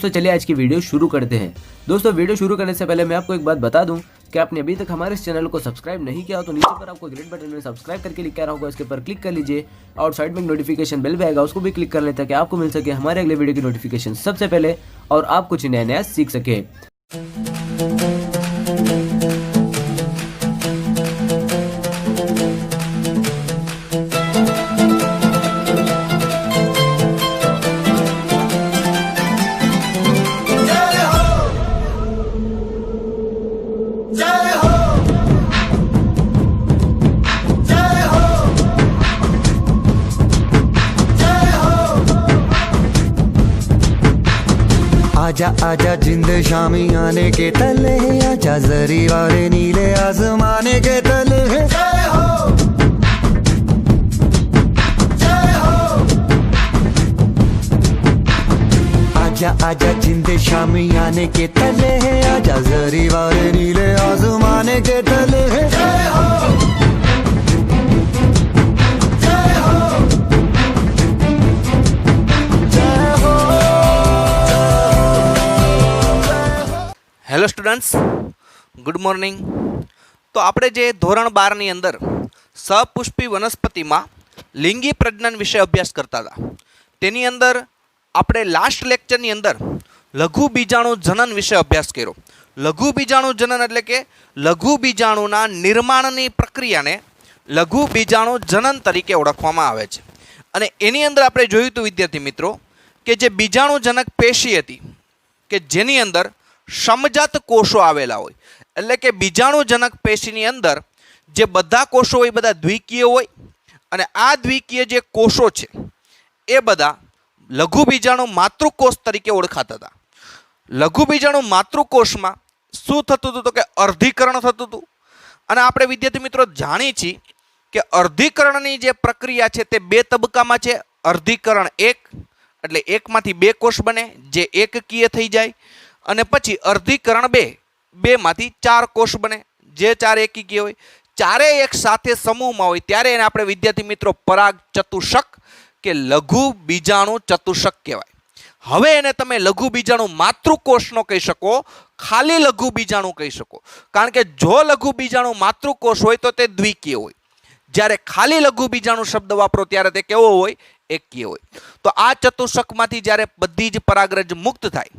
दोस्तों चलिए आज की वीडियो शुरू करते हैं। दोस्तों वीडियो शुरू करने से पहले मैं आपको एक बात बता दूं कि आपने अभी तक हमारे इस चैनल को सब्सक्राइब नहीं किया हो तो नीचे पर आपको ग्रीन बटन में सब्सक्राइब करके लिखा रहा होगा, इसके ऊपर क्लिक कर लीजिए और साइड में नोटिफिकेशन बेल भी आएगा, उसको भी क्लिक कर लें ताकि आपको मिल सके हमारे अगले वीडियो की नोटिफिकेशन सबसे पहले और आप कुछ नया नया सीख सके। आजा आजा जिंद शामी आने के तले, आजा जरी वाले नीले आसमाने के तले। जय हो जय हो। आजा आजा जिंद शामी आने के तले, आजा जरी वाले नीले आसमाने के तले। जय हो जय हो जय हो। Hello students, good morning. तो આપણે જે ધોરણ 12 ની અંદર સપુષ્પી વનસ્પતિમાં લિંગી પ્રજનન વિશે અભ્યાસ કરતા હતા, તેની અંદર આપણે લાસ્ટ લેક્ચરની અંદર લઘુ બીજાણુ જનન વિશે અભ્યાસ કર્યો। લઘુ બીજાણુ જનન એટલે કે લઘુ બીજાણુના નિર્માણની પ્રક્રિયાને લઘુ બીજાણુ જનન તરીકે ઓળખવામાં આવે છે। અને એની અંદર આપણે જોયું હતું વિદ્યાર્થી મિત્રો કે જે બીજાણુજનક પેશી હતી કે જેની અંદર સમજાત કોષો આવેલા હોય, એટલે કે બીજાણુજનક પેશીની અંદર જે બધા કોષો હોય બધા દ્વિકીય હોય અને આ દ્વિકીય જે કોષો છે એ બધા લઘુ બીજાણુ માતૃકોષ તરીકે ઓળખાતા હતા। લઘુ બીજાણુ માતૃકોષમાં શું થતું હતું તો કે અર્ધીકરણ થતું હતું। અને આપણે વિદ્યાર્થી મિત્રો જાણીએ છીએ કે અર્ધીકરણની જે પ્રક્રિયા છે તે બે તબક્કામાં છે। અર્ધીકરણ 1 એટલે એકમાંથી બે કોષ બને જે એકકીય થઈ જાય, અને પછી અર્ધીકરણ 2 બેમાંથી 4 કોષ બને જે 4 એકકીય હોય। ચારે એક સાથે સમૂહમાં હોય ત્યારે એને આપણે વિદ્યાર્થી મિત્રો પરાગ ચતુષ્ક કે લઘુ બીજાણુ ચતુષ્ક કહેવાય। હવે એને તમે લઘુ બીજાણુ માતૃકોષ નો કહી શકો, ખાલી લઘુ બીજાણુ કહી શકો, કારણ કે જો લઘુ બીજાણુ માતૃકોષ હોય તો તે દ્વિકીય હોય, જ્યારે ખાલી લઘુ બીજાણુ શબ્દ વાપરો ત્યારે તે કેવો હોય? એકકીય હોય। તો આ ચતુષ્કમાંથી જ્યારે બધી જ પરાગરજ મુક્ત થાય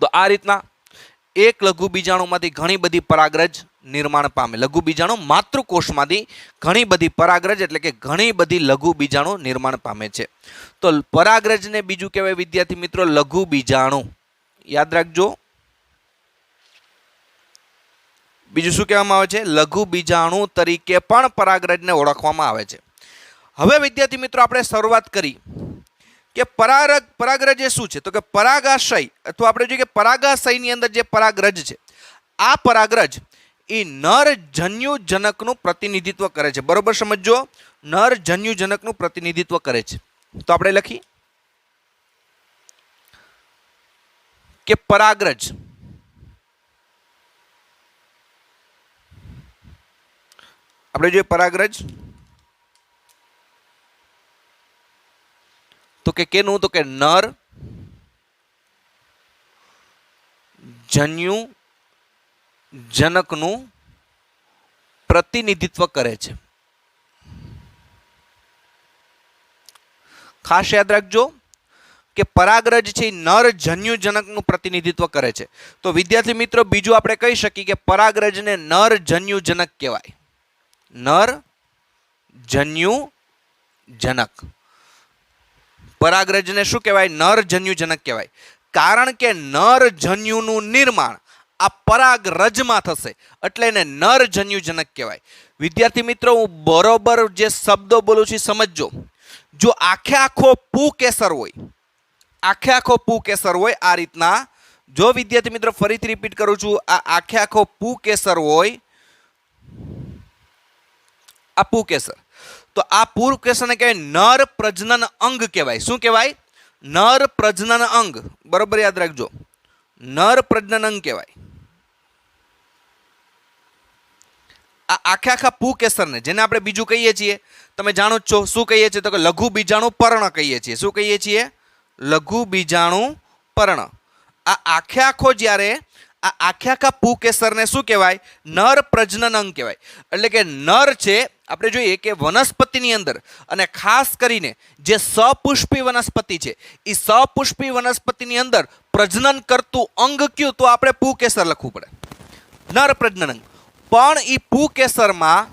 તો આ રીતના એક લઘુ બીજાણુમાંથી ઘણી બધી પરાગરજ નિર્માણ પામે। લઘુ બીજાણુ માતૃકોષમાંથી ઘણી બધી પરાગરજ એટલે કે ઘણી બધી લઘુ બીજાણુ નિર્માણ પામે છે। તો પરાગરજને બીજું કહેવાય વિદ્યાર્થી મિત્રો લઘુ બીજાણુ, યાદ રાખજો। બીજું શું કહેવામાં આવે છે? લઘુ બીજાણુ તરીકે પણ પરાગરજને ઓળખવામાં આવે છે। હવે વિદ્યાર્થી મિત્રો આપણે શરૂઆત કરી કે પરાગરજ એ શું છે તો કે પરાગાશય અથવા આપણે જોઈએ કે પરાગાશયની અંદર જે પરાગરજ છે આ પરાગરજ એ નર જન્યુજનકનું પ્રતિનિધિત્વ કરે છે। બરોબર સમજો, નર જન્યુજનકનું પ્રતિનિધિત્વ કરે છે। તો આપણે લખી કે પરાગરજ આપણે જોઈએ પરાગરજ તો કે કેનું તો કે નર જન્યુજનકનું પ્રતિનિધિત્વ કરે છે। ખાસ યાદ રાખજો કે પરાગરજ છે નર જન્યુજનકનું પ્રતિનિધિત્વ કરે છે। તો વિદ્યાર્થી મિત્રો બીજું આપણે કહી શકીએ કે પરાગરજને નર જન્યુજનક કહેવાય। નર જન્યુજનક પરાગરજને શું કહેવાય? નર જન્યુજનક કહેવાય, કારણ કે નર જન્યુનું નિર્માણ આ પરાગરજમાં થશે એટલે એને નર જન્યુજનક કહેવાય। વિદ્યાર્થી મિત્રો હું બરોબર જે શબ્દો બોલું છું સમજજો। જો આખે આખો પુકેસર હોય, આખે આખો પુકેસર હોય આ રીતના, જો વિદ્યાર્થી મિત્રો ફરીથી રિપીટ કરું છું, આ આખે આખો પુકેસર હોય, આ પુકેસર, તો આ પુકેસરને કહેવાય નર પ્રજનન અંગ કહેવાય। શું કહેવાય? નર પ્રજનન અંગ। બરોબર યાદ રાખજો, નર પ્રજનન અંગ કહેવાય। આ આખે આખા પુકેસરને જેને આપણે બીજું કહીએ છીએ તમે જાણો જ છો શું કહીએ છીએ તો કે લઘુ બીજાણુ પર્ણ કહીએ છીએ। શું કહીએ છીએ? લઘુ બીજાણુ પર્ણ. આ આખે આખો જ્યારે આ આખે આખા પુકેસરને શું કહેવાય? નર પ્રજનન અંગ કહેવાય. એટલે કે નર છે, આપણે જોઈએ કે વનસ્પતિની અંદર અને ખાસ કરીને જે સપુષ્પી વનસ્પતિ છે એ સપુષ્પી વનસ્પતિની અંદર પ્રજનન કરતું અંગ કયું? તો આપણે પુકેસર લખવું પડે, નર પ્રજનન અંગ. પણ એ પુકેસરમાં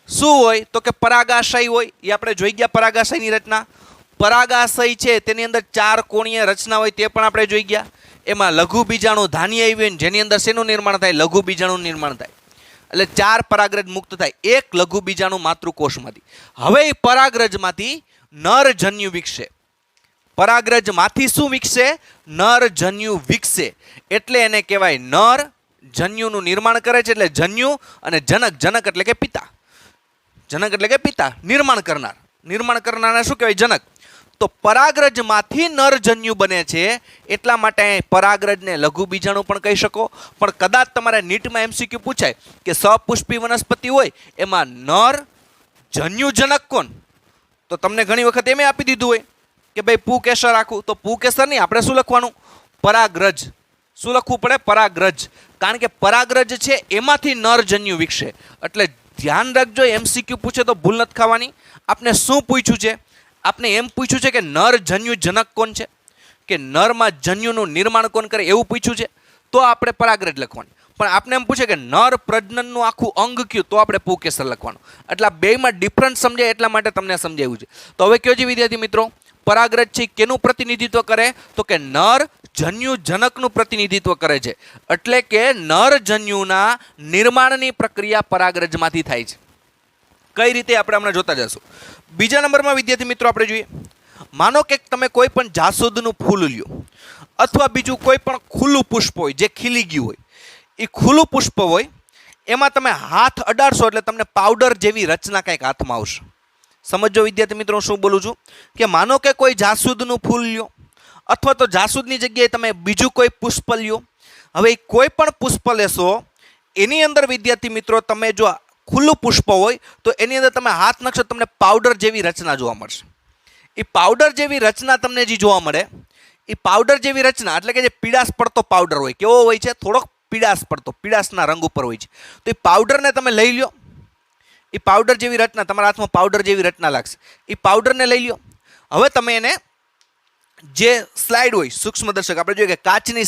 શું હોય? તો કે પરાગાશય હોય. એ આપણે જોઈ ગયા પરાગાશયની રચના. પરાગાશય છે તેની અંદર 4 કોણીય રચના હોય, તે પણ આપણે જોઈ ગયા. એમાં લઘુ બીજાણુ ધાન્ય આવ્યું, જેની અંદર શેનું નિર્માણ થાય? લઘુ બીજાણુનું નિર્માણ થાય. એટલે 4 પરાગરજ મુક્ત થાય, 1 લઘુ બીજાણુ માતૃકોષમાંથી. હવે એ પરાગરજમાંથી નરજન્યુ વિકસે. પરાગરજમાંથી શું વિકસે? નરજન્યુ વિકસે. એટલે એને કહેવાય નર. જન્યુનું નિર્માણ કરે છે એટલે જન્યુ, અને જનક. જનક એટલે કે પિતા. જનક એટલે કે પિતા, નિર્માણ કરનાર. નિર્માણ કરનારને શું કહેવાય? જનક. તો પરાગરજમાંથી નરજન્યુ બને છે, એટલા માટે પરાગરજને લઘુ બીજાણુ પણ કહી શકો. પણ કદાચ તમારે નીટમાં એમસીક્યુ પૂછાય કે સપુષ્પી વનસ્પતિ હોય એમાં નર જન્યુ જનક કોણ? તો તમને ઘણી વખત એમ આપી દીધું હોય કે ભાઈ પુકેસર રાખવું. તો પુકેસર નહીં, આપણે શું લખવાનું? પરાગરજ. શું લખવું પડે? પરાગરજ. કારણ કે પરાગરજ છે એમાંથી નરજન્યુ વિકસે. એટલે ધ્યાન રાખજો, એમસીક્યુ પૂછે તો ભૂલ નથી ખાવાની. આપને શું પૂછ્યું છે? આપને એમ પૂછ્યું છે કે નર જન્યુ જનક કોણ છે, કે નરમાં જન્યુનું નિર્માણ કોણ કરે, એવું પૂછ્યું છે. તો આપણે પરાગરજ લખવાની. પણ આપણે એમ પૂછે કે નર પ્રજનનનું આખું અંગ કયું? તો આપણે પુકેસર લખવાનું. એટલે બેમાં ડિફરન્સ સમજાય એટલા માટે તમને સમજાવ્યું છે. તો હવે કયો છે વિદ્યાર્થી મિત્રો? પરાગરજ છે કેનું પ્રતિનિધિત્વ કરે? તો કે નર જન્યુ જનકનું પ્રતિનિધિત્વ કરે છે. એટલે કે નર જન્યુના નિર્માણની પ્રક્રિયા પરાગરજમાંથી થાય છે. કઈ રીતે આપણે હમણાં જોતા જશું. બીજા નંબરમાં વિદ્યાર્થી મિત્રો આપણે જોઈએ, માનો કે તમે કોઈ પણ જાસૂદનું ફૂલ લ્યો અથવા બીજું કોઈ પણ ખુલ્લું પુષ્પ હોય જે ખીલી ગયું હોય, એ ખુલ્લું પુષ્પ હોય એમાં તમે હાથ અડાડશો એટલે તમને પાવડર જેવી રચના કંઈક હાથમાં આવશે. સમજો વિદ્યાર્થી મિત્રો શું બોલું છું? કે માનો કે કોઈ જાસૂદનું ફૂલ લ્યો અથવા તો જાસૂદની જગ્યાએ તમે બીજું કોઈ પુષ્પ લ્યો. હવે કોઈ પણ પુષ્પ લેશો એની અંદર વિદ્યાર્થી મિત્રો તમે જો ખુલ્લું પુષ્પ હોય તો એની અંદર તમે હાથ નાખશો, તમને પાવડર જેવી રચના જોવા મળશે. એ પાવડર જેવી રચના તમને જે જોવા મળે, એ પાવડર જેવી રચના એટલે કે જે પીળાશ પડતો પાવડર હોય, કેવો હોય છે? થોડોક પીળાશ પડતો, પીળાશના રંગ ઉપર હોય છે. તો એ પાવડરને તમે લઈ લો. એ પાવડર જેવી રચના તમારા હાથમાં પાવડર જેવી રચના લાગશે. એ પાવડરને લઈ લો. હવે તમે એને જે સ્લાઇડ હોય સૂક્ષ્મદર્શક, આપણે જોઈએ કે કાચની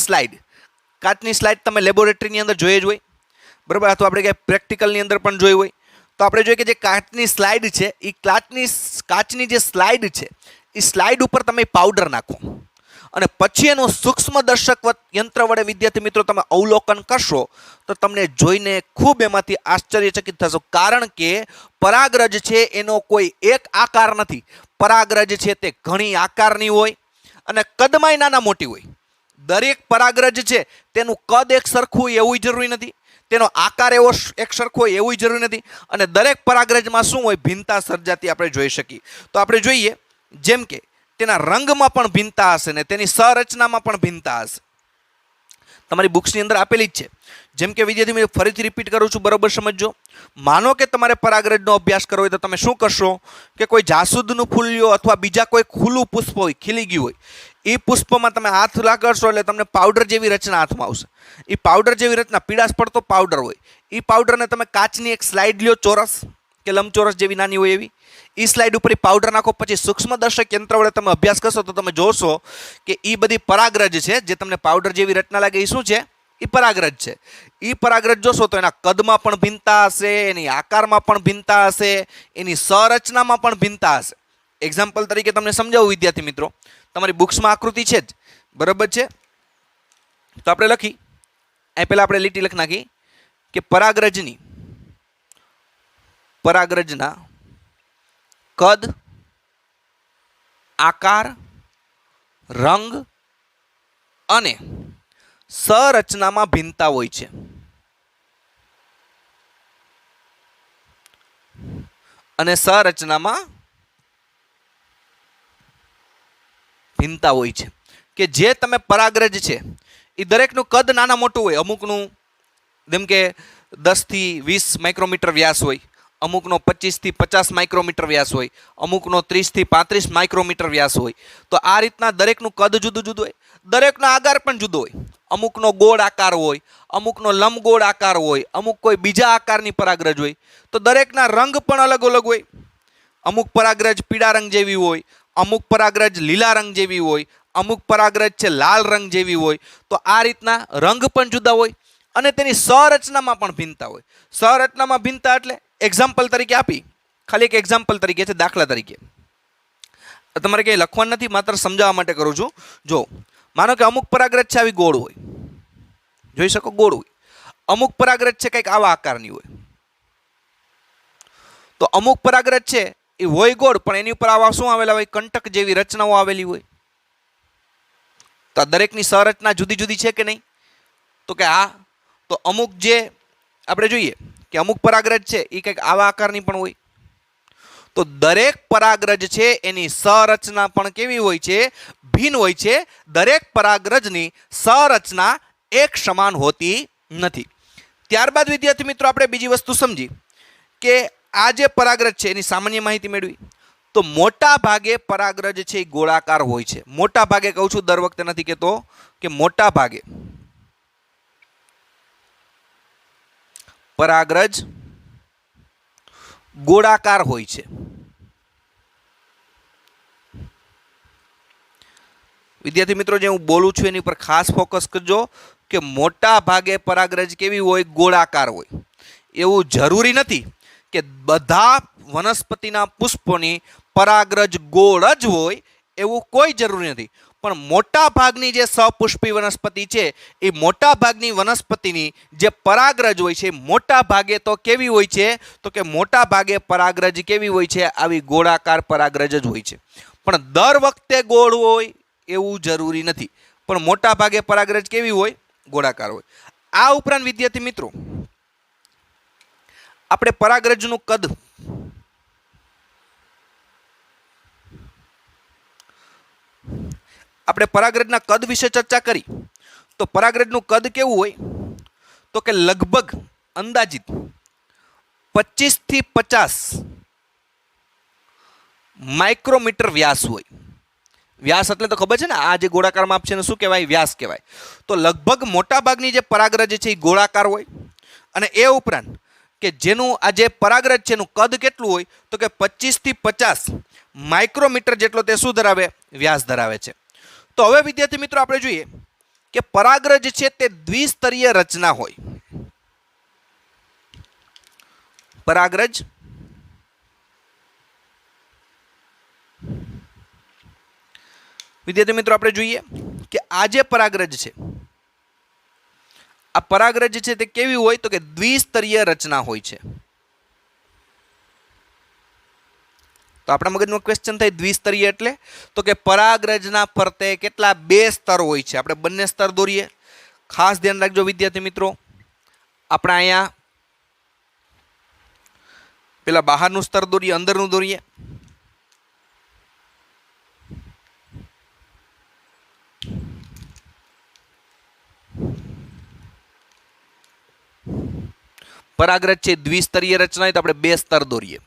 સ્લાઇડ તમે લેબોરેટરીની અંદર જોઈએ જ હોય, બરાબર? અથવા આપણે ક્યાંય પ્રેક્ટિકલની અંદર પણ જોઈ હોય. તો આપણે જોઈએ કે જે કાચની સ્લાઇડ છે એ કાચની જે સ્લાઇડ છે એ સ્લાઇડ ઉપર તમે પાવડર નાખો અને પછી એનું સૂક્ષ્મદર્શક યંત્ર વડે વિદ્યાર્થી મિત્રો તમે અવલોકન કરશો તો તમને જોઈને ખૂબ એમાંથી આશ્ચર્યચકિત થશો. કારણ કે પરાગરજ છે એનો કોઈ એક આકાર નથી. પરાગરજ છે તે ઘણી આકારની હોય અને કદમાંય નાના મોટી હોય. દરેક પરાગરજ છે તેનું કદ એક સરખું હોય એવું જરૂરી નથી, તેનો આકાર એવો એક સરખો હોય એવું જરૂરી નથી. અને દરેક પરાગરજમાં શું હોય? ભિન્નતા સર્જાતી આપણે જોઈ શકીએ. તો આપણે જોઈએ જેમ કે તેના રંગમાં પણ ભિન્નતા હશે ને તેની સંરચનામાં પણ ભિન્નતા હશે. તમારી બુક્સની અંદર આપેલી જ છે. જેમ કે વિદ્યાર્થી મેં ફરીથી રિપીટ કરું છું, બરાબર સમજો. માનો કે તમારે પરાગરજનો અભ્યાસ કરવો હોય તો તમે શું કરશો કે કોઈ જાસૂદનું ફૂલ લ્યો અથવા બીજા કોઈ ખુલ્લું પુષ્પ હોય, ખીલી ગયું હોય, એ પુષ્પમાં તમે હાથ લાગશો એટલે તમને પાવડર જેવી રચના હાથમાં આવશે. એ પાવડર જેવી રચના પીળાશ પડતો પાવડર હોય. એ પાવડરને તમે કાચની એક સ્લાઇડ લ્યો, ચોરસ કે લંબચોરસ જેવી નાની હોય એવી, એ સ્લાઇડ ઉપર પાવડર નાખો. પછી સૂક્ષ્મદર્શક યંત્ર વડે તમે અભ્યાસ કરશો તો તમે જોશો કે એ બધી પરાગરજ છે જે તમને પાવડર જેવી રચના લાગે. એ શું છે? એ પરાગરજ છે. એ પરાગરજ જોશો તો એના કદમાં પણ ભિન્નતા હશે, એની આકારમાં પણ ભિન્નતા હશે, એની સંરચનામાં પણ ભિન્નતા હશે. એક્ઝામ્પલ તરીકે તમને સમજાવું વિદ્યાર્થી મિત્રો, તમારી બુક્સમાં આકૃતિ છે જ, બરાબર છે? તો આપણે લખી, અહીં પહેલાં આપણે લીટી લખી નાખી કે પરાગરજના કદ, આકાર, રંગ અને સંરચનામાં ભિન્નતા હોય છે. અને સંરચનામાં ભિન્નતા હોય છે કે જે તમે પરાગરજ છે એ દરેકનું કદ નાના મોટું હોય. અમુકનું જેમ કે 10 થી 20 માઇક્રોમીટર વ્યાસ હોય, અમુકનો 25 થી 50 માઇક્રોમીટર વ્યાસ હોય, અમુકનો 30 થી 35 માઇક્રોમીટર વ્યાસ હોય. તો આ રીતના દરેકનું કદ જુદું જુદું હોય, દરેકનો આકાર પણ જુદો હોય. અમુકનો ગોળ આકાર હોય, અમુકનો લંબગોળ આકાર હોય, અમુક કોઈ બીજા આકારની પરાગરજ હોય. તો દરેકના રંગ પણ અલગ અલગ હોય. અમુક પરાગરજ પીળા રંગ જેવી હોય, અમુક પરાગરજ લીલા રંગ જેવી હોય, અમુક પરાગરજ છે લાલ રંગ જેવી હોય. તો આ રીતના રંગ પણ જુદા હોય અને તેની સંરચનામાં પણ ભિન્નતા હોય. સંરચનામાં ભિન્નતા એટલે એક્ઝામ્પલ તરીકે આપી, ખાલી એક એક્ઝામ્પલ તરીકે છે, દાખલા તરીકે. તમારે કંઈ લખવાનું નથી, માત્ર સમજાવવા માટે કરું છું. જો માનો કે અમુક પરાગરજ છે આવી ગોળ હોય, જોઈ શકો ગોળ હોય. અમુક પરાગરજ છે કંઈક આવા આકારની હોય. તો અમુક પરાગરજ છે એ હોય ગોળ, પણ એની ઉપર આવા શું આવેલા હોય, કંટક જેવી રચનાઓ આવેલી હોય. તો આ દરેકની સંરચના જુદી જુદી છે કે નહીં? તો કે હા. તો અમુક જે આપણે જોઈએ કે અમુક પરાગરજ છે એ કંઈક આવા આકારની પણ હોય. તો દરેક પરાગરજ છે એની સંરચના પણ કેવી હોય છે? ભિન્ન હોય છે. દરેક પરાગરજની સંરચના એક સમાન હોતી નથી. ત્યારબાદ વિદ્યાર્થી મિત્રો આપણે બીજી વસ્તુ સમજી કે આ જે પરાગરજ છે એની સામાન્ય માહિતી મેળવી. તો મોટા ભાગે પરાગરજ છે એ ગોળાકાર હોય છે. મોટા ભાગે કહું છું, દર વખતે નથી કહેતો કે મોટા ભાગે પરાગરજ ગોળાકાર હોય છે. વિદ્યાર્થી મિત્રો, જે હું બોલું છું એની પર ખાસ ફોકસ કરજો કે મોટા ભાગે પરાગરજ કેવી હોય? ગોળાકાર હોય. એવું જરૂરી નથી કે બધા વનસ્પતિના પુષ્પોની પરાગરજ ગોળ જ હોય, એવું કોઈ જરૂરી નથી. પણ મોટા ભાગની જે સપુષ્પી વનસ્પતિ છે એ મોટા ભાગની વનસ્પતિની જે પરાગરજ હોય છે મોટા ભાગે તો કેવી હોય છે? તો કે મોટા ભાગે પરાગરજ કેવી હોય છે? આવી ગોળાકાર પરાગરજ જ હોય છે. પણ દર વખતે ગોળ હોય એવું જરૂરી નથી, પણ મોટા ભાગે પરાગરજ કેવી હોય? ગોળાકાર હોય. આ ઉપરાંત વિદ્યાર્થી મિત્રો આપણે પરાગરજનું કદ આપણે પરાગરજના કદ વિશે ચર્ચા કરી. તો પરાગરજનું કદ કેવું હોય? તો કે લગભગ અંદાજિત 25 થી 50 માઇક્રોમીટર વ્યાસ હોય. વ્યાસ એટલે તો ખબર છે ને, આ જે ગોળાકાર માપ છે એને શું કહેવાય? વ્યાસ કહેવાય. તો લગભગ મોટા ભાગની જે પરાગરજ છે એ ગોળાકાર હોય. અને એ ઉપરાંત કે જેનું આ જે પરાગરજ છે એનું કદ કેટલું હોય? તો કે 25 થી 50 માઇક્રોમીટર જેટલો તે શું ધરાવે? વ્યાસ ધરાવે છે. તો હવે વિદ્યાર્થી મિત્રો આપણે જોઈએ કે પરાગરજ છે તે દ્વિસ્તરીય રચના હોય. પરાગરજ વિદ્યાર્થી મિત્રો આપણે જોઈએ કે આ જે પરાગરજ છે, આ પરાગરજ છે તે કેવી હોય? તો કે દ્વિસ્તરીય રચના હોય છે. તો આપણા મગજમાં ક્વેશ્ચન થાય દ્વિસ્તરીય એટલે? તો કે પરાગરજના ફરતે કેટલા? 2 સ્તર હોય છે. આપણે બંને સ્તર દોરીએ. ખાસ ધ્યાન રાખજો વિદ્યાર્થી મિત્રો, આપણે અહીંયા પેલા બહારનું સ્તર દોરીએ, અંદરનું દોરીએ. પરાગરજ છે દ્વિસ્તરીય રચના હોય તો આપણે 2 સ્તર દોરીએ.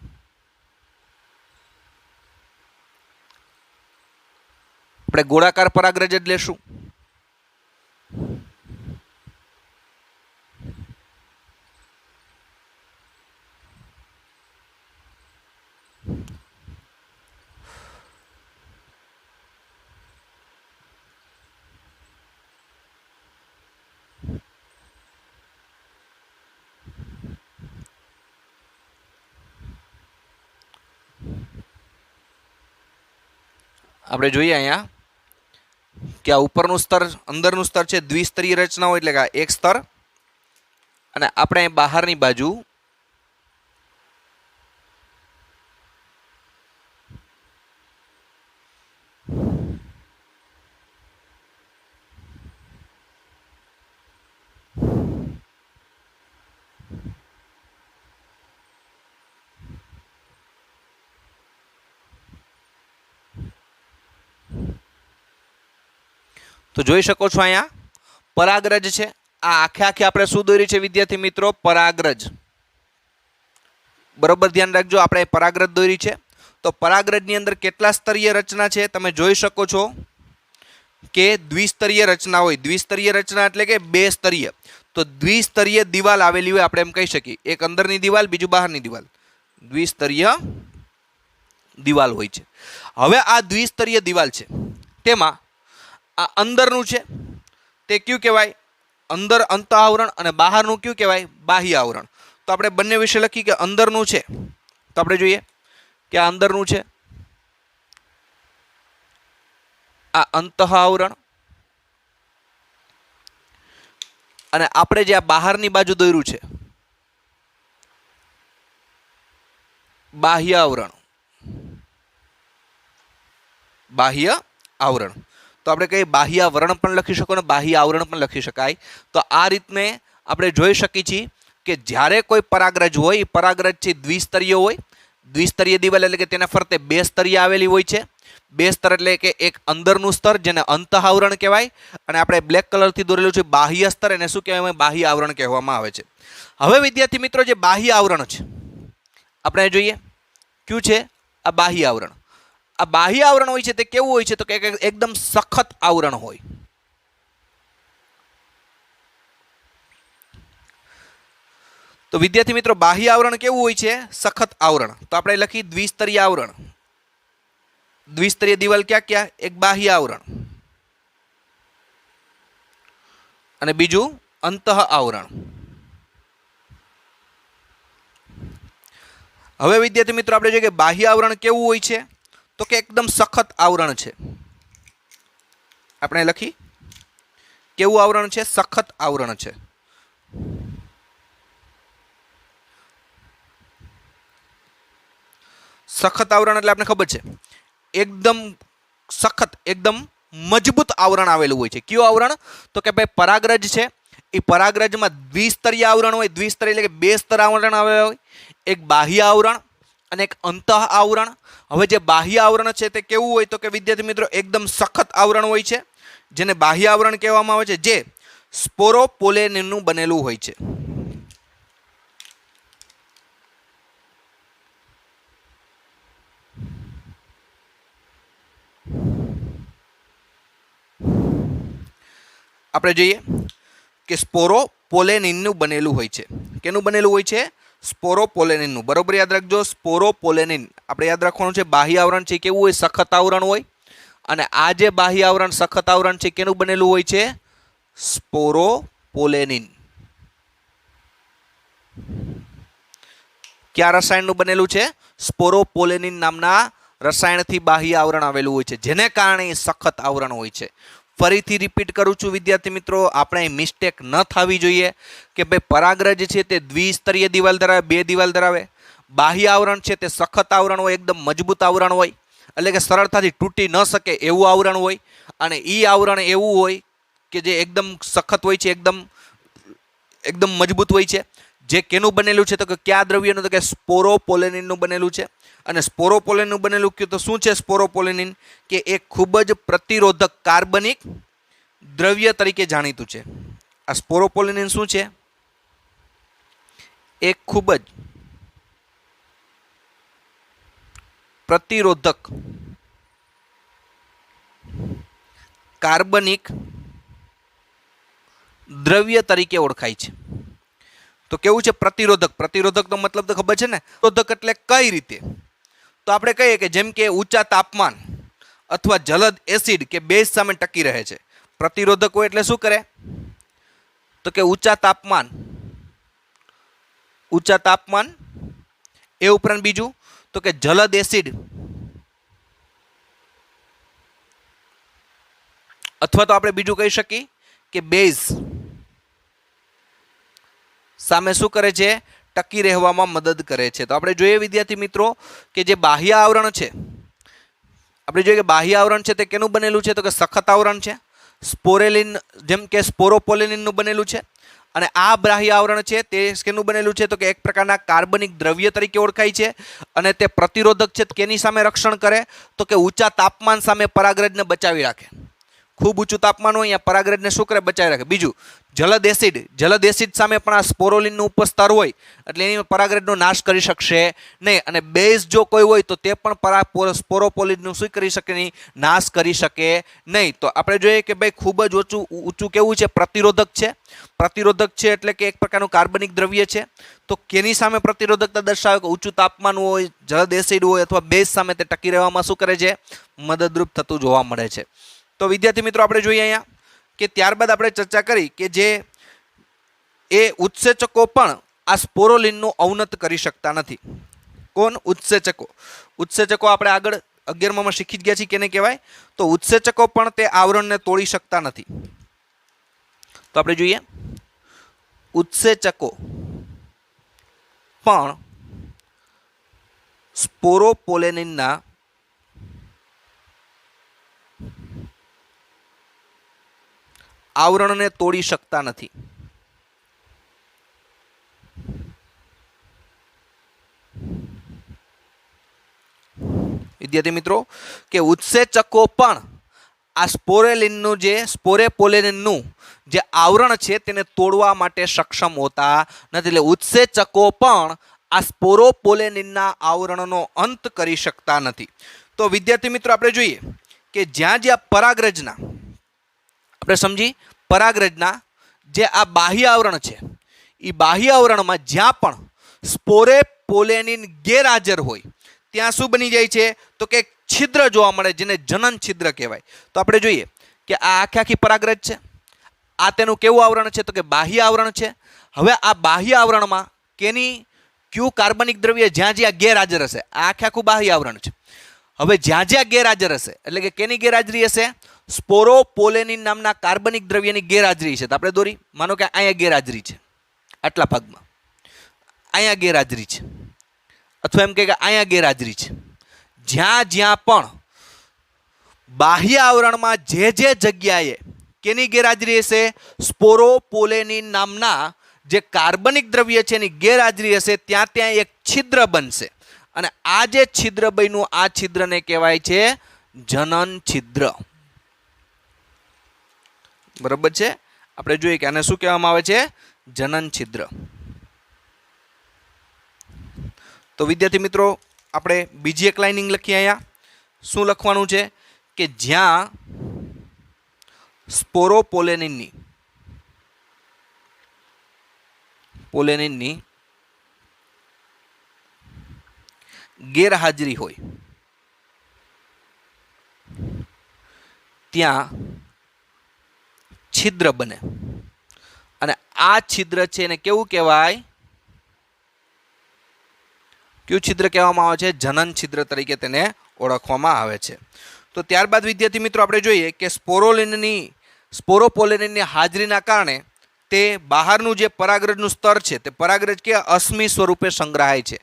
આપણે ગોળાકાર પરાગરજ જ લેશું. આપણે જોઈએ અહીંયા કે આ ઉપરનું સ્તર, અંદરનું સ્તર છે દ્વિસ્તરીય રચના હોય, એટલે કે એક સ્તર. અને આપણે બહારની બાજુ તો જોઈ શકો છો અહીંયા પરાગરજ છે. આ આખે આખી આપણે શું દોરી છે વિદ્યાર્થી મિત્રો? પરાગરજ. बराबर ध्यान राखजो। આપણે પરાગરજ દોરી છે તો પરાગરજની અંદર કેટલા સ્તરીય રચના છે તમે જોઈ શકો છો કે દ્વિસ્તરીય રચના હોય। દ્વિસ્તરીય રચના એટલે કે બે સ્તરીય। તો દ્વિસ્તરીય દિવાલ આવેલી હોય આપણે એમ કહી શકીએ, એક અંદરની દિવાલ બીજું બહારની દિવાલ, દ્વિસ્તરીય દિવાલ હોય છે। હવે આ દ્વિસ્તરીય દિવાલ છે તેમાં આ અંદરનું છે તે ક્યું કહેવાય? અંદર અંત આવરણ અને બહારનું ક્યું કહેવાય? બાહ્ય આવરણ। તો આપણે બંને વિશે લખી કે અંદરનું છે તો આપણે જોઈએ કે આ અંદરનું છે, આ અંત આવરણ, અને આપણે જે આ બહારની બાજુ દોર્યું છે બાહ્ય આવરણ। બાહ્ય આવરણ તો આપણે કહીએ બાહ્ય આવરણ પણ લખી શકો ને બાહ્ય આવરણ પણ લખી શકાય। તો આ રીતને આપણે જોઈ શકીએ છીએ કે જ્યારે કોઈ પરાગરજ હોય એ પરાગરજ છે દ્વિસ્તરીય હોય। દ્વિસ્તરીય દિવાલ એટલે કે તેના ફરતે બે સ્તરીય આવેલી હોય છે। બે સ્તર એટલે કે એક અંદરનું સ્તર જેને અંત આવરણ કહેવાય અને આપણે બ્લેક કલરથી દોરેલું છે બાહ્ય સ્તર, એને શું કહેવાય? બાહ્ય આવરણ કહેવામાં આવે છે। હવે વિદ્યાર્થી મિત્રો જે બાહ્ય આવરણ છે આપણે જોઈએ ક્યું છે? આ બાહ્ય આવરણ। આ બાહ્ય આવરણ હોય છે તે કેવું હોય છે? તો કે એકદમ સખત આવરણ હોય। તો વિદ્યાર્થી મિત્રો બાહ્ય આવરણ કેવું હોય છે? સખત આવરણ। તો આપણે લખી દ્વિસ્તરીય આવરણ। દ્વિસ્તરીય દિવાલ ક્યાં ક્યાં? એક બાહ્ય આવરણ અને બીજું અંતઃ આવરણ। હવે વિદ્યાર્થી મિત્રો આપણે જોઈએ કે બાહ્ય આવરણ કેવું હોય છે? તો કે એકદમ સખત આવરણ છે। આપણે લખી કેવું આવરણ છે? સખત આવરણ છે। સખત આવરણ એટલે આપણે ખબર છે એકદમ સખત, એકદમ મજબૂત આવરણ આવેલું હોય છે। કયું આવરણ? તો કે ભાઈ પરાગરજ છે એ પરાગરજમાં દ્વિસ્તરીય આવરણ હોય। દ્વિસ્તરીય એટલે કે બે સ્તર આવરણ આવેલા હોય, એક બાહ્ય આવરણ અને એક અંતઃ આવરણ। હવે જે બાહ્ય આવરણ છે તે કેવું હોય? તો કે વિદ્યાર્થી મિત્રો એકદમ સખત આવરણ હોય છે જેને બાહ્ય આવરણ કહેવામાં આવે છે, જે સ્પોરોપોલેનનું બનેલું હોય છે। આપણે જોઈએ કે સ્પોરોપોલેનિનનું બનેલું હોય છે। કેનું બનેલું હોય છે? સ્પોરોપોલેનિનનું। બરોબર યાદ રાખજો, સ્પોરોપોલેનિન આપણે યાદ રાખવાનું છે। બાહ્ય આવરણ છે કેવું હોય? સખત આવરણ હોય, અને આ જે બાહ્ય આવરણ સખત આવરણ છે કેનું બનેલું હોય છે? સ્પોરોપોલેનિન। કયા રસાયણનું બનેલું છે? સ્પોરોપોલેનિન નામના રસાયણથી બાહ્ય આવરણ આવેલું હોય છે, જેને કારણે સખત આવરણ હોય છે। ફરીથી રિપીટ કરું છું વિદ્યાર્થી મિત્રો, આપણે મિસ્ટેક ન થવી જોઈએ કે ભાઈ પરાગરજ છે તે દ્વિસ્તરીય દિવાલ ધરાવે, બે દિવાલ ધરાવે। બાહ્ય આવરણ છે તે સખત આવરણ હોય, એકદમ મજબૂત આવરણ હોય, એટલે કે સરળતાથી તૂટી ન શકે એવું આવરણ હોય। અને એ આવરણ એવું હોય કે જે એકદમ સખત હોય છે, એકદમ મજબૂત હોય છે। જે કેનું બનેલું છે? તો કે કયા દ્રવ્યનું? તો કે સ્પોરોપોલેનિનનું બનેલું છે। અને સ્પોરોપોલેનનું બનેલું કયું? તો શું છે સ્પોરોપોલેનિન? કે એક ખૂબ જ પ્રતિરોધક કાર્બનિક દ્રવ્ય તરીકે જાણીતું છે। આ સ્પોરોપોલેનિન શું છે? એક ખૂબ જ પ્રતિરોધક કાર્બનિક દ્રવ્ય તરીકે ઓળખાય છે। તો કેવું છે? પ્રતિરોધક। પ્રતિરોધકનો મતલબ તો ખબર છે ને? પ્રતિરોધક એટલે કઈ રીતે? તો આપણે કહીએ કે જેમ કે ઊંચા તાપમાન અથવા જલદ એસિડ કે બેઝ સામે ટકી રહે છે। પ્રતિરોધક હોય એટલે શું કરે? તો કે ઊંચા તાપમાન એ ઉપરાંત બીજું તો કે જલદ એસિડ અથવા તો આપણે બીજું કહી શકીએ કે બેઝ સામે શું કરે છે? ટકી રહેવામાં મદદ કરે છે। તો આપણે જોઈએ વિદ્યાર્થી મિત્રો કે જે બાહ્ય આવરણ છે, આપણે જોઈએ કે બાહ્ય આવરણ છે તે કેનું બનેલું છે? તો કે સખત આવરણ છે। સ્પોરેલિન જેમ કે સ્પોરોપોલેનિનનું બનેલું છે। અને આ બાહ્ય આવરણ છે તે કેનું બનેલું છે? તો કે એક પ્રકારના કાર્બનિક દ્રવ્ય તરીકે ઓળખાય છે। અને તે પ્રતિરોધક છે કેની સામે રક્ષણ કરે? તો કે ઊંચા તાપમાન સામે પરાગરજને બચાવી રાખે। ખૂબ ઊંચું તાપમાન હોય અહીંયા પરાગરજને શું કરે? બચાવી રાખે। બીજું જલદ એસિડ સામે પણ આ સ્પોરોલિનનું ઉપર સ્તર હોય એટલે એની પરાગરેજનો નાશ કરી શકશે નહીં, અને બેઝ જો કોઈ હોય તો તે પણ સ્પોરોપોલિનનું શું કરી શકે નહીં, નાશ કરી શકે નહીં. તો આપણે જોઈએ કે ભાઈ ખૂબ જ ઊંચું કેવું છે, પ્રતિરોધક છે એટલે કે એક પ્રકારનું કાર્બનિક દ્રવ્ય છે. તો કેની સામે પ્રતિરોધકતા દર્શાવે કે ઊંચું તાપમાન હોય, જલદ એસિડ હોય અથવા બેઝ સામે તે ટકી રહેવામાં શું કરે છે, મદદરૂપ થતું જોવા મળે છે. તો વિદ્યાર્થી મિત્રો આપણે જોઈએ અહીંયા કે ત્યારબાદ આપણે ચર્ચા કરી કે જે એ ઉત્સેચકો પણ આ સ્પોરોલિનનું અવનત કરી શકતા નથી. કોણ? ઉત્સેચકો આપણે આગળ 11માં શીખી જ ગયા છીએ કેને કહેવાય, તો ઉત્સેચકો પણ તે આવરણને તોડી શકતા નથી. તો આપણે જોઈએ ઉત્સેચકો પણ સ્પોરોપોલેનિનના આવરણને તોડી શકતા નથી. વિદ્યાર્થી મિત્રો કે ઉત્સેચકો પણ આ સ્પોરેપોલેનિનનું જે આવરણ છે તેને તોડવા માટે સક્ષમ હોતા નથી. એટલે ઉત્સેચકો પણ આ સ્પોરોપોલેનિનના આવરણનો અંત કરી શકતા નથી. તો વિદ્યાર્થી મિત્રો આપણે જોઈએ કે જ્યાં પરાગરજના આપણે સમજી પરાગરજના જે આ બાહ્ય આવરણ છે એ બાહ્ય આવરણમાં જ્યાં પણ સ્પોરેપોલેનિન ગેરહાજર હોય ત્યાં શું બની જાય છે તો કે એક છિદ્ર જોવા મળે જેને જનન છિદ્ર કહેવાય. તો આપણે જોઈએ કે આ આખી પરાગરજ છે, આ તેનું કેવું આવરણ છે તો કે બાહ્ય આવરણ છે. હવે આ બાહ્ય આવરણમાં કયું કાર્બનિક દ્રવ્ય જ્યાં ગેરહાજર હશે, આ આખું બાહ્ય આવરણ છે. હવે જ્યાં ગેરહાજર હશે એટલે કે કેની ગેરહાજરી હશે, સ્પોરોપોલેનિન નામના કાર્બનિક દ્રવ્યની ગેરહાજરી છે. તો આપણે દોરી, માનો કે અહીંયા ગેરહાજરી છે, આટલા ભાગમાં અહીંયા ગેરહાજરી છે, અથવા એમ કે અહીંયા ગેરહાજરી છે. જ્યાં પણ બાહ્ય આવરણમાં જે જગ્યાએ કેની ગેરહાજરી હશે, સ્પોરોપોલેનિન નામના જે કાર્બનિક દ્રવ્ય છે એની ગેરહાજરી હશે, ત્યાં એક છિદ્ર બનશે. અને આ જે છિદ્ર બન્યું આ છિદ્રને કહેવાય છે જનન છિદ્ર. બરાબર છે? આપણે જોઈએ કે આને શું કહેવામાં આવે છે, જનન છિદ્ર. તો વિદ્યાર્થી મિત્રો આપણે બીજી એક લાઇનિંગ લખીએ. અહીંયા શું લખવાનું છે કે જ્યાં સ્પોરોપોલેનિનની ગેરહાજરી હોય ત્યાં છિદ્ર બને, અને આ છિદ્ર છે એને કેવું કહેવાય, કયું છિદ્ર કહેવામાં આવે છે, જનન છિદ્ર તરીકે તેને ઓળખવામાં આવે છે. તો ત્યારબાદ વિદ્યાર્થી મિત્રો આપણે જોઈએ કે સ્પોરોપોલેનિનની હાજરીના કારણે તે બહારનું જે પરાગરજનું સ્તર છે તે પરાગરજ કે અશ્મિ સ્વરૂપે સંગ્રહાય છે.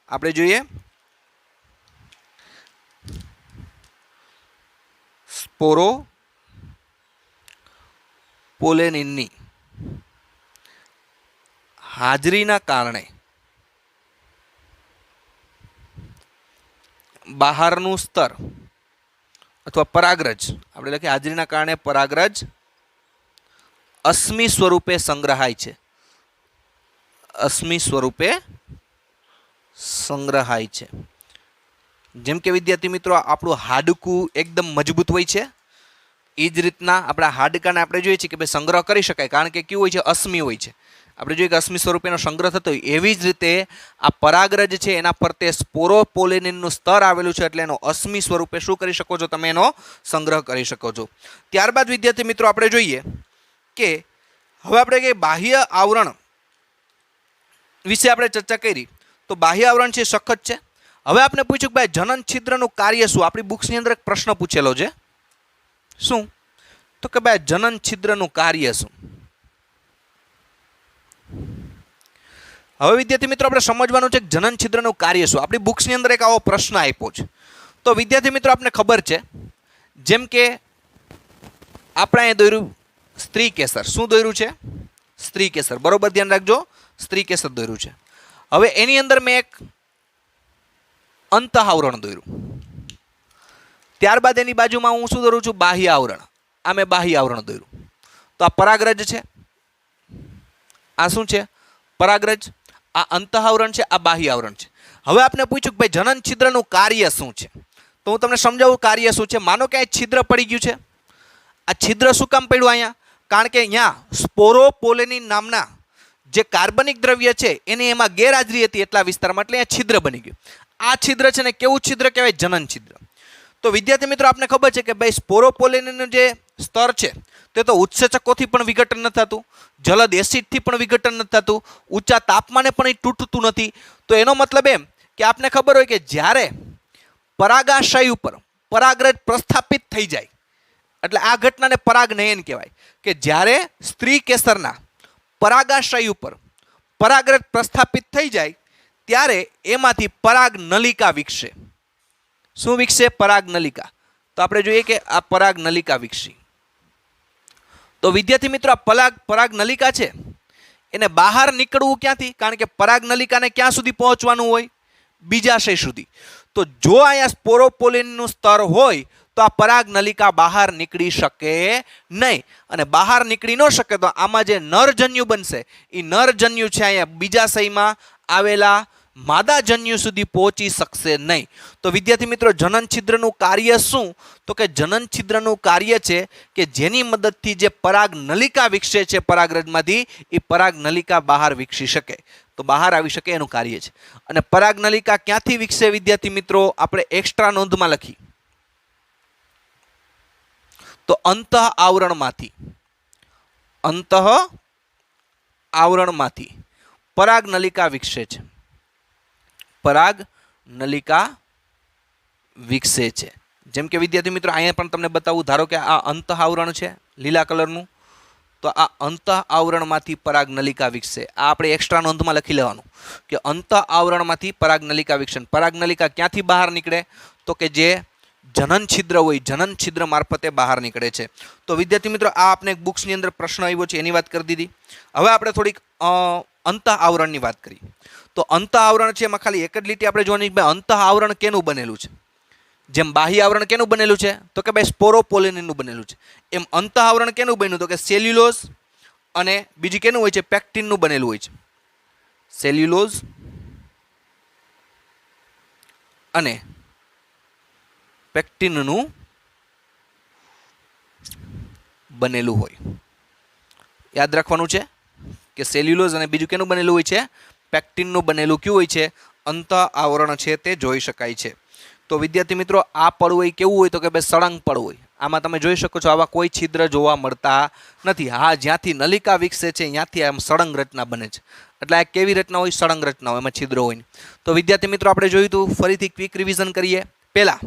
આપણે જોઈએ સ્પોરોપોલેનિનની હાજરીના કારણે બહારનું સ્તર અથવા પરાગરજ, આપણે લખીએ હાજરીના કારણે પરાગરજ અશ્મિ સ્વરૂપે સંગ્રહાય છે. અશ્મિ સ્વરૂપે સંગ્રહાય છે. જેમ કે વિદ્યાર્થી મિત્રો આપણું હાડકું એકદમ મજબૂત હોય છે, એ જ રીતના આપણા હાડકાને આપણે જોઈએ છીએ કે ભાઈ સંગ્રહ કરી શકાય, કારણ કે કેવું હોય છે, અશ્મિ હોય છે. આપણે જોઈએ કે અશ્મિ સ્વરૂપેનો સંગ્રહ થતો હોય, એવી જ રીતે આ પરાગરજ છે એના પર તે સ્પોરોપોલેનિનનું સ્તર આવેલું છે, એટલે એનો અશ્મિ સ્વરૂપે શું કરી શકો છો, તમે એનો સંગ્રહ કરી શકો છો. ત્યારબાદ વિદ્યાર્થી મિત્રો આપણે જોઈએ કે હવે આપણે કે બાહ્ય આવરણ વિશે આપણે ચર્ચા કરી. તો બાહ્ય આવરણ છે સખત છે. હવે આપણે પૂછ્યું કે ભાઈ જનન છિદ્રનું કાર્ય શું, આપણી બુક્સની અંદર એક પ્રશ્ન પૂછેલો છે, શું તો કે ભાઈ જનન છિદ્રનું કાર્ય શું. હવે વિદ્યાર્થી મિત્રો આપણે સમજવાનું છે કે જનન છિદ્રનું કાર્ય શું. આપણી બુક્સની અંદર એક આવો પ્રશ્ન આપ્યો છે. તો વિદ્યાર્થી મિત્રો આપને ખબર છે, જેમ કે આપણે અહીંયા દોર્યું સ્ત્રી કેસર. શું દોર્યું છે? સ્ત્રી કેસર. બરોબર ધ્યાન રાખજો, સ્ત્રી કેસર દોર્યું છે. હવે એની અંદર મેં એક અંત આવરણ દોર્યું, ત્યારબાદ એની બાજુમાં હું શું દોરું છું, બાહ્ય આવરણ. આ મેં બાહ્ય આવરણ દોર્યું. તો આ પરાગરજ છે, આ શું છે? પરાગરજ. આ અંતઃઆવરણ છે, આ બાહ્ય આવરણ છે. હવે આપને પૂછ્યું કે ભાઈ જનન છિદ્રનું કાર્ય શું છે, તો હું તમને સમજાવું કાર્ય શું છે. માનો કે આ છિદ્ર પડી ગયું છે. આ છિદ્ર શું કામ પડ્યું અહીંયા? કારણ કે અહીંયા સ્પોરોપોલેનિન નામના જે કાર્બનિક દ્રવ્ય છે એની એમાં ગેરહાજરી હતી એટલા વિસ્તારમાં, એટલે અહીંયા છિદ્ર બની ગયું. આ છિદ્ર છે ને કેવું છિદ્ર કહેવાય? જનન છિદ્ર. તો વિદ્યાર્થી મિત્રો આપને ખબર છે કે ભાઈ સ્પોરોપોલેનિનનું જે સ્તર છે તે તો ઉત્સેચકોથી પણ વિઘટન નથી થતું, જલદ એસિડથી પણ વિઘટન નથી થતું, ઊંચા તાપમાને પણ એ તૂટતું નથી. તો એનો મતલબ એમ કે આપને ખબર હોય કે જ્યારે પરાગાશય ઉપર પરાગરજ પ્રસ્થાપિત થઈ જાય, એટલે આ ઘટનાને પરાગનયન કહેવાય, કે જ્યારે સ્ત્રી કેસરના પરાગાશય ઉપર પરાગરજ પ્રસ્થાપિત થઈ જાય ત્યારે એમાંથી પરાગ નલિકા વિકસે. શું વિકસે? પરાગ નલિકા. તો આપણે જોઈએ કે આ પરાગ નલિકા વિકસી. તો વિદ્યાર્થી મિત્રો આ પરાગ નલિકા છે એને બહાર નીકળવું ક્યાંથી? કારણ કે પરાગ નલિકાને ક્યાં સુધી પહોંચવાનું હોય? બીજાશય સુધી. તો જો અહીંયા સ્પોરોપોલિનનું સ્તર હોય તો આ પરાગ નલિકા બહાર નીકળી શકે નહીં, અને બહાર નીકળી ન શકે તો આમાં જે નરજન્યુ બનશે એ નરજન્યુ છે અહીંયા બીજાશયમાં આવેલા માદાજન્યુ સુધી પહોંચી શકશે નહીં. તો વિદ્યાર્થી મિત્રો જનન છિદ્રનું કાર્ય શું? તો કે જનન છિદ્રનું કાર્ય છે કે જેની મદદથી જે પરાગ નલિકા વિકસે છે પરાગરજમાંથી એ પરાગ નલિકા બહાર વિકસી શકે, તો બહાર આવી શકે એનું કાર્ય છે. અને પરાગ નલિકા ક્યાંથી વિકસે વિદ્યાર્થી મિત્રો? આપણે એક્સ્ટ્રા નોંધમાં લખી તો અંતઃ આવરણમાંથી પરાગ નલિકા વિકસે છે. પરાગ નલિકા વિકસે છે. જેમ કે વિદ્યાર્થી મિત્રો અહીંયા પણ તમને બતાવું, ધારો કે આ અંતઃ આવરણ છે લીલા કલરનું, તો આ અંતઃ આવરણમાંથી પરાગ નલિકા વિકસે. આ આપણે એક્સ્ટ્રા નોંધમાં લખી લેવાનું કે અંતઃ આવરણમાંથી પરાગ નલિકા વિકસે. પરાગ નલિકા ક્યાંથી બહાર નીકળે? તો કે જે જનન છિદ્ર હોય જનન છિદ્ર મારફતે બહાર નીકળે છે. તો વિદ્યાર્થી મિત્રો આ આપણે એક બુક્સની અંદર પ્રશ્ન આવ્યો છે એની વાત કરી દીધી. હવે આપણે થોડીક અંતઃ આવરણની વાત કરી. તો અંતઃ આવરણ છે એમાં ખાલી એક જ લીટી આપણે જોવાની કે અંતઃ આવરણ કેનું બનેલું છે? જેમ બાહ્ય આવરણ કેનું બનેલું છે? તો કે ભાઈ સ્પોરોપોલેનિનનું બનેલું છે. એમ અંતઃ આવરણ કેનું બન્યું? તો કે સેલ્યુલોઝ અને બીજી કેનું હોય છે? પેક્ટિનનું બનેલું હોય છે. સેલ્યુલોઝ અને પેક્ટિનનું બનેલું હોય. યાદ રાખવાનું છે કે સેલ્યુલોઝ અને બીજું કેનું બનેલું હોય છે? પેક્ટિનનું બનેલું કયું હોય છે? અંતઃ આવરણ છે તે જોઈ શકાય છે. તો વિદ્યાર્થી મિત્રો આ પડ હોય કેવું હોય? તો કે ભાઈ સળંગ પડ હોય. આમાં તમે જોઈ શકો છો આવા કોઈ છિદ્ર જોવા મળતા નથી. હા, જ્યાંથી નલિકા વિકસે છે ત્યાંથી આમ સળંગ રચના બને છે. એટલે આ કેવી રચના હોય? સળંગ રચના હોય, એમાં છિદ્રો હોય. તો વિદ્યાર્થી મિત્રો આપણે જોયું હતું, ફરીથી ક્વિક રિવિઝન કરીએ. પહેલા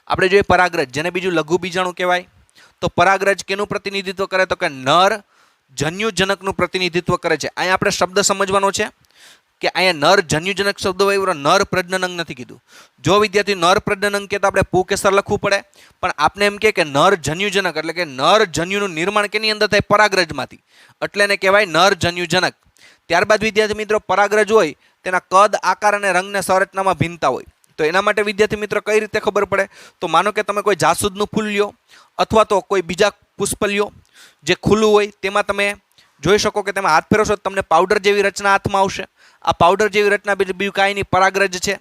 આપણે જોઈએ પરાગરજ, જેને બીજું લઘુ બીજાણુ કહેવાય. તો પરાગરજ કેનું પ્રતિનિધિત્વ કરે? તો કે નર જન્યુજનકનું પ્રતિનિધિત્વ કરે છે. અહીંયા આપણે શબ્દ સમજવાનો છે કે અહીંયા નર જન્યુજનક શબ્દ હોય, નર પ્રજનન નથી કીધું. જો વિદ્યાર્થી નર પ્રજનન કે તો આપણે પુકેસર લખવું પડે, પણ આપણે એમ કે નર જન્યુજનક એટલે કે નર જન્યુનું નિર્માણ કેની અંદર થાય? પરાગરજમાંથી, એટલે એને કહેવાય નર જન્યુજનક. ત્યારબાદ વિદ્યાર્થી મિત્રો પરાગરજ હોય તેના કદ, આકાર અને રંગને સંરચનામાં ભિન્નતા હોય. તો એના માટે વિદ્યાર્થી મિત્રો કઈ રીતે ખબર પડે? તો માનો કે તમે કોઈ જાસૂદનું ફૂલ લ્યો અથવા તો કોઈ બીજા પુષ્પ લ્યો જે ખુલ્લું હોય, તેમાં તમે જોઈ શકો કે તેમાં હાથ ફેરવશો તમને પાવડર જેવી રચના હાથમાં આવશે. આ પાવડર જેવી રચના બીજું કાંઈ નહીં, પરાગરજ છે.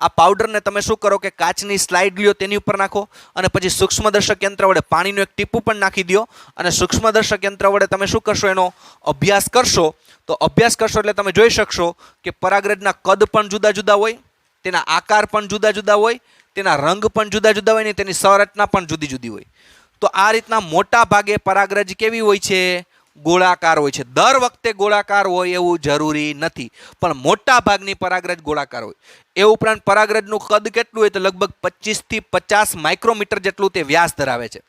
આ પાવડરને તમે શું કરો કે કાચની સ્લાઇડ લ્યો, તેની ઉપર નાખો અને પછી સૂક્ષ્મદર્શક યંત્ર વડે પાણીનું એક ટીપું પણ નાખી દો અને સૂક્ષ્મદર્શક યંત્ર વડે તમે શું કરશો? એનો અભ્યાસ કરશો. તો અભ્યાસ કરશો એટલે તમે જોઈ શકશો કે પરાગરજના કદ પણ જુદા જુદા હોય, તેના આકાર પણ જુદા જુદા હોય, તેના રંગ પણ જુદા જુદા હોય ને તેની સંરચના પણ જુદી જુદી હોય. તો આ રીતના મોટા ભાગે પરાગરજ કેવી હોય છે? ગોળાકાર હોય છે. દર વખતે ગોળાકાર હોય એવું જરૂરી નથી, પણ મોટા ભાગની પરાગરજ ગોળાકાર હોય. એ ઉપરાંત પરાગરજનું કદ કેટલું હોય? તો લગભગ 25 થી 50 માઇક્રોમીટર જેટલું તે વ્યાસ ધરાવે છે.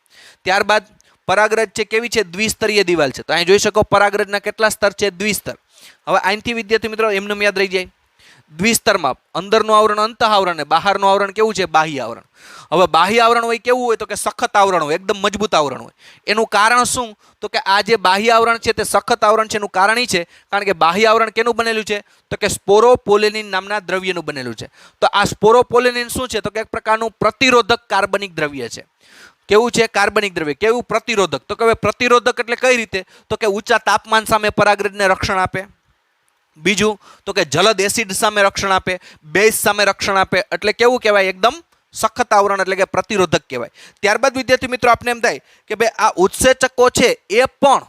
ત્યારબાદ પરાગરજ છે કેવી છે? દ્વિસ્તરીય દિવાલ છે. તો અહીં જોઈ શકો પરાગરજના કેટલા સ્તર છે? દ્વિસ્તર. હવે અહીંથી વિદ્યાર્થી મિત્રો એમને યાદ રહી જાય, દ્વિસ્તરમાં અંદરનું આવરણ અંતઃ આવરણ અને બહારનું આવરણ કેવું છે? બાહ્ય આવરણ. હવે બાહ્ય આવરણ હોય કેવું હોય? તો કે સખત આવરણ હોય, એકદમ મજબૂત આવરણ હોય. એનું કારણ શું? તો કે આ જે બાહ્ય આવરણ છે તે સખત આવરણ છે. એનું કારણ એ છે કારણ કે બાહ્ય આવરણ કેનું બનેલું છે? તો કે સ્પોરોપોલેનિન નામના દ્રવ્યનું બનેલું છે. તો આ સ્પોરોપોલેનિન શું છે? તો કે એક પ્રકારનું પ્રતિરોધક કાર્બનિક દ્રવ્ય છે. કેવું છે? કાર્બનિક દ્રવ્ય. કેવું? પ્રતિરોધક. તો કે પ્રતિરોધક એટલે કઈ રીતે? તો કે ઊંચા તાપમાન સામે પરાગરજને રક્ષણ આપે. બીજું તો કે જલદ એસિડ સામે રક્ષણ આપે, બેઝ સામે રક્ષણ આપે, એટલે કેવું કહેવાય? એકદમ સખત આવરણ, એટલે કે પ્રતિરોધક કહેવાય. ત્યારબાદ વિદ્યાર્થી મિત્રો આપને એમ થાય કે ભાઈ આ ઉત્સેચકો છે એ પણ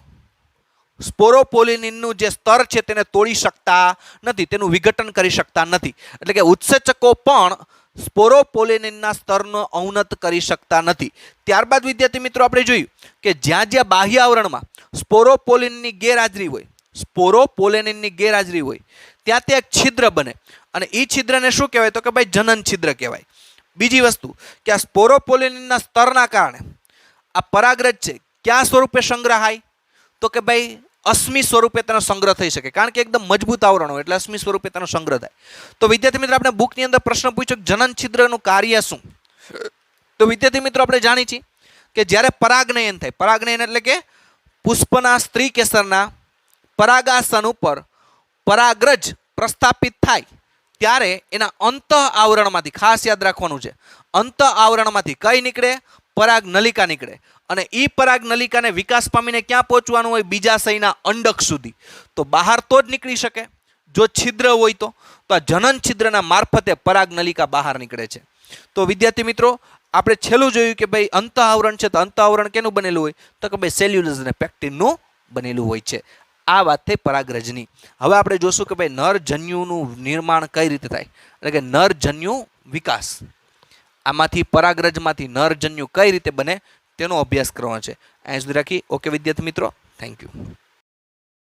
સ્પોરોપોલિનનું જે સ્તર છે તેને તોડી શકતા નથી, તેનું વિઘટન કરી શકતા નથી. એટલે કે ઉત્સેચકો પણ સ્પોરોપોલિનના સ્તરનો અવનત કરી શકતા નથી. ત્યારબાદ વિદ્યાર્થી મિત્રો આપણે જોયું કે જ્યાં જ્યાં બાહ્ય આવરણમાં સ્પોરોપોલિનની ગેરહાજરી હોય, સ્પોરોપોલેનિનની ગેરહાજરી હોય, ત્યાં તે એક છિદ્ર બને અને એ છિદ્રને શું કહેવાય? તો કે ભાઈ જનન છિદ્ર કહેવાય. બીજી વસ્તુ કે આ સ્પોરોપોલેનિનના સ્તરના કારણે આ પરાગરજ છે કયા સ્વરૂપે સંગ્રહાય? તો કે ભાઈ અશ્મિ સ્વરૂપે તેનો સંગ્રહ થઈ શકે, કારણ કે એકદમ મજબૂત આવરણ હોય એટલે અશ્મિ સ્વરૂપે તેનો સંગ્રહ થાય. તો વિદ્યાર્થી મિત્રો આપણે બુકની અંદર પ્રશ્ન પૂછ્યો જનન છિદ્રનું કાર્ય શું? તો વિદ્યાર્થી મિત્રો આપણે જાણી છીએ કે જ્યારે પરાગનયન થાય, પરાગનયન એટલે કે પુષ્પના સ્ત્રી કેસરના પરાગાસન ઉપર પરાગરજ પ્રસ્થાપિત થાય ત્યારે એના અંત આવરણમાંથી, ખાસ યાદ રાખવાનું છે, અંત આવરણમાંથી કઈ નીકળે? પરાગ નલિકા નીકળે. અને એ પરાગ નલિકાને વિકાસ પામીને ક્યાં પહોંચવાનું હોય? બીજાશયના અંડક સુધી. તો બહાર તો જ નીકળી શકે જો છિદ્ર હોય તો. તો આ જનન છિદ્રના મારફતે પરાગ નલિકા બહાર નીકળે છે. તો વિદ્યાર્થી મિત્રો આપણે છેલ્લું જોયું કે ભાઈ અંત આવરણ છે, તો અંત આવરણ કેનું બનેલું હોય? તો કે ભાઈ સેલ્યુલોઝ અને પેક્ટિનનું બનેલું હોય છે. આ વાત થઈ પરાગરજની. હવે આપણે જોશું કે ભાઈ નરજન્યુનું નિર્માણ કઈ રીતે થાય, એટલે કે નરજન્યુ વિકાસ. આમાંથી પરાગરજમાંથી નરજન્યુ કઈ રીતે બને તેનો અભ્યાસ કરવાનો છે. અહીં સુધી રાખી. ઓકે વિદ્યાર્થી મિત્રો, થેન્ક યુ.